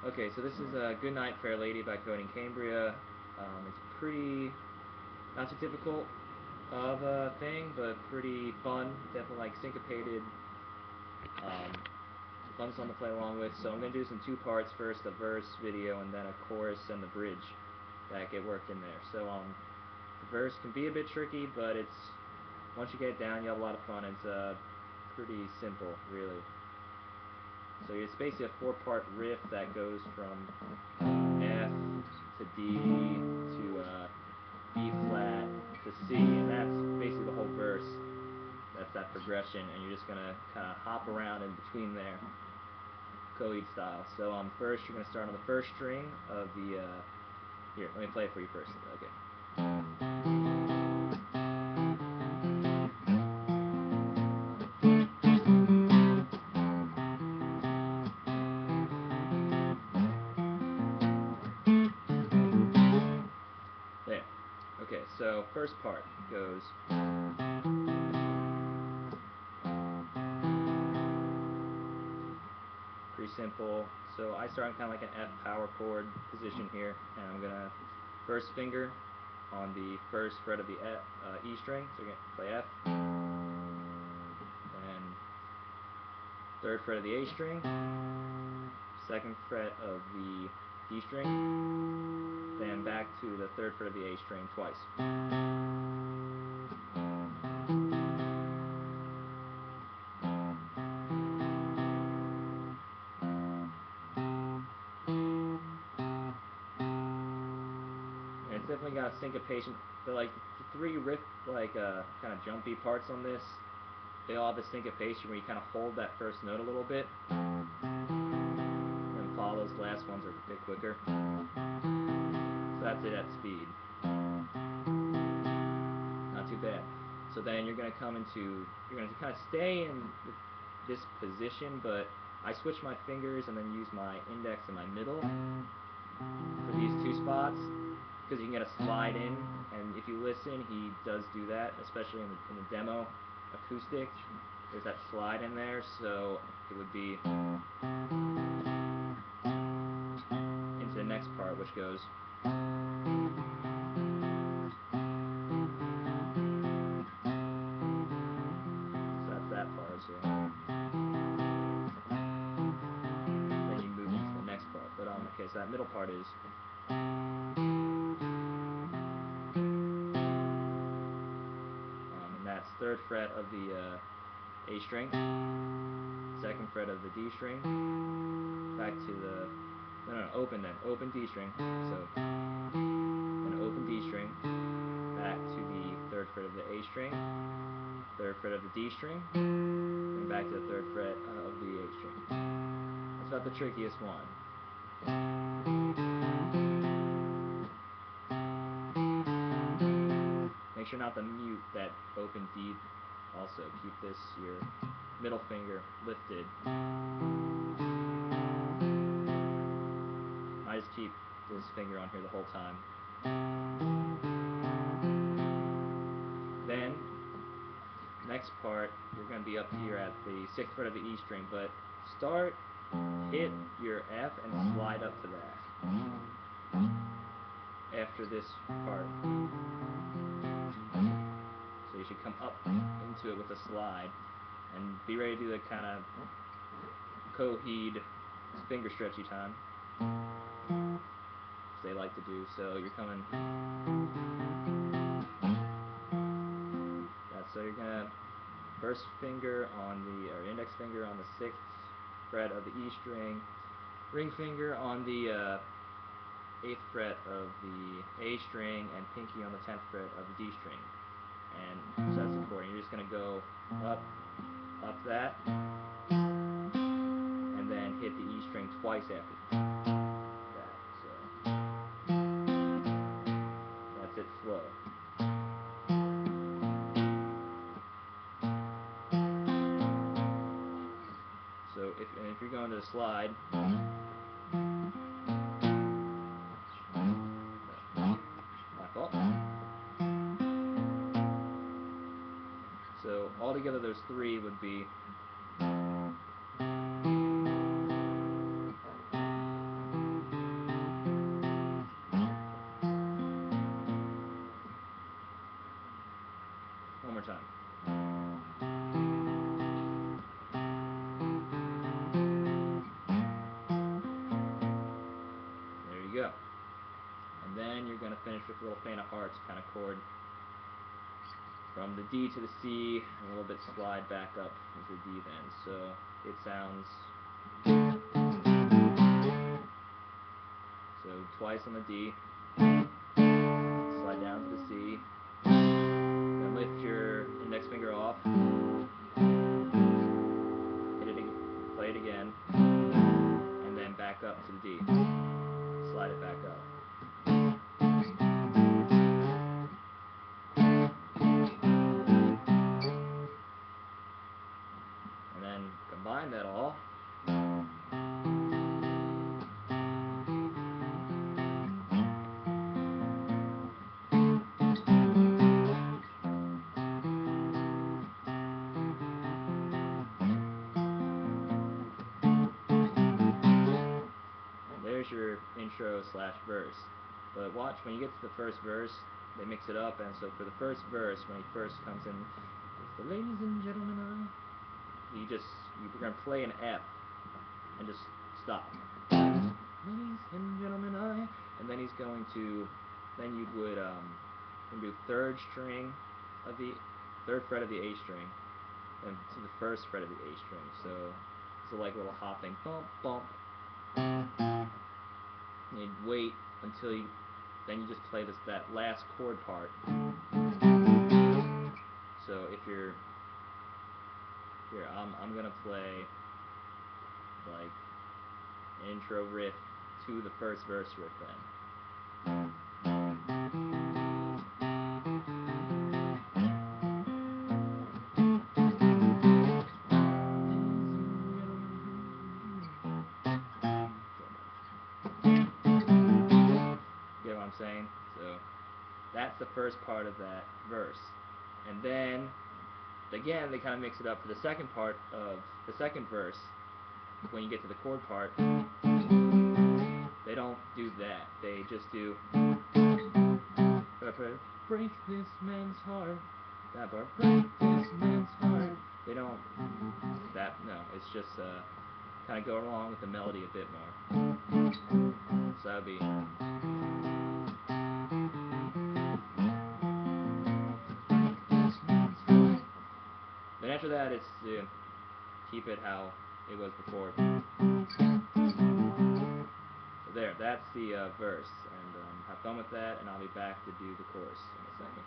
Okay, so this is Goodnight Fair Lady by Coheed and Cambria. It's pretty, not too difficult of a thing, but pretty fun. Definitely like syncopated, um, fun song to play along with. So I'm going to do this in two parts. First a verse video and then a chorus and the bridge that get worked in there. So the verse can be a bit tricky, but it's, once you get it down, you have a lot of fun. It's pretty simple, really. So it's basically a four-part riff that goes from F to D to B flat to C, and that's basically the whole verse. That's that progression, and you're just gonna kind of hop around in between there, Coheed style. So first you're gonna start on the first string of the. Here, let me play it for you first. Okay. There. Okay, so first part goes. Pretty simple. So I start kind of like an F power chord position here, and I'm gonna first finger on the first fret of the E string. So you're gonna play F, then third fret of the A string, second fret of the D string, then back to the third fret of the A string twice. And it's definitely got a syncopation. But like the three riff, like kind of jumpy parts on this, they all have a syncopation where you kind of hold that first note a little bit, and follow those last ones a bit quicker. So that's it at speed. Not too bad. So then you're going to come into, you're going to kind of stay in this position, but I switch my fingers and then use my index and my middle for these two spots, because you can get a slide in, and if you listen, he does do that, especially in the demo acoustic. There's that slide in there, so it would be into the next part, which goes. So that's that part. So then you move into the next part. But okay, so that middle part is. And that's third fret of the A string, second fret of the D string, back to the, no, open D string, so an open D string, back to the third fret of the A string, third fret of the D string, and back to the third fret of the A string. That's about the trickiest one. Make sure not to mute that open D. Also, keep this, your middle finger lifted. I just keep this finger on here the whole time. Then, next part, you're going to be up here at the 6th fret of the E string, but hit your F and slide up to that after this part. So you should come up into it with a slide and be ready to do the kind of Coheed finger stretchy time they like to do. So you're coming. So you're gonna first finger on the, or index finger on the 6th fret of the E string, ring finger on the 8th fret of the A string, and pinky on the 10th fret of the D string. And so that's important. You're just gonna go up that, and then hit the E string twice after that. So that's it slow. So if you're going to the slide, my fault. So altogether, those three would be. with a little fan of hearts kind of chord. From the D to the C, and a little bit slide back up into the D then. So it sounds so twice on the D, slide down to the C, then lift your index finger off, hit it, play it again, and then back up to the D. Slide it back up. And then combine that all. There's your intro slash verse. But watch, when you get to the first verse, they mix it up, and so for the first verse, when he first comes in, it's the ladies and gentlemen, you're going to play an F, and just stop. Ladies and gentlemen, and then he's going to, then you would do third fret of the A string, and to the first fret of the A string, so like a little hopping, bump, bump. And you'd wait until then you just play that last chord part. So if you're here, I'm gonna play like an intro riff to the first verse riff then. Get what I'm saying? So that's the first part of that verse. And then again they kind of mix it up for the second part of the second verse. When you get to the chord part, they don't do that. They just do break this man's heart. That part, break this man's heart. They don't no, it's just kind of go along with the melody a bit more. So that would be then after that it's keep it how it was before. So there, that's the verse, and have fun with that, and I'll be back to do the chorus in a second.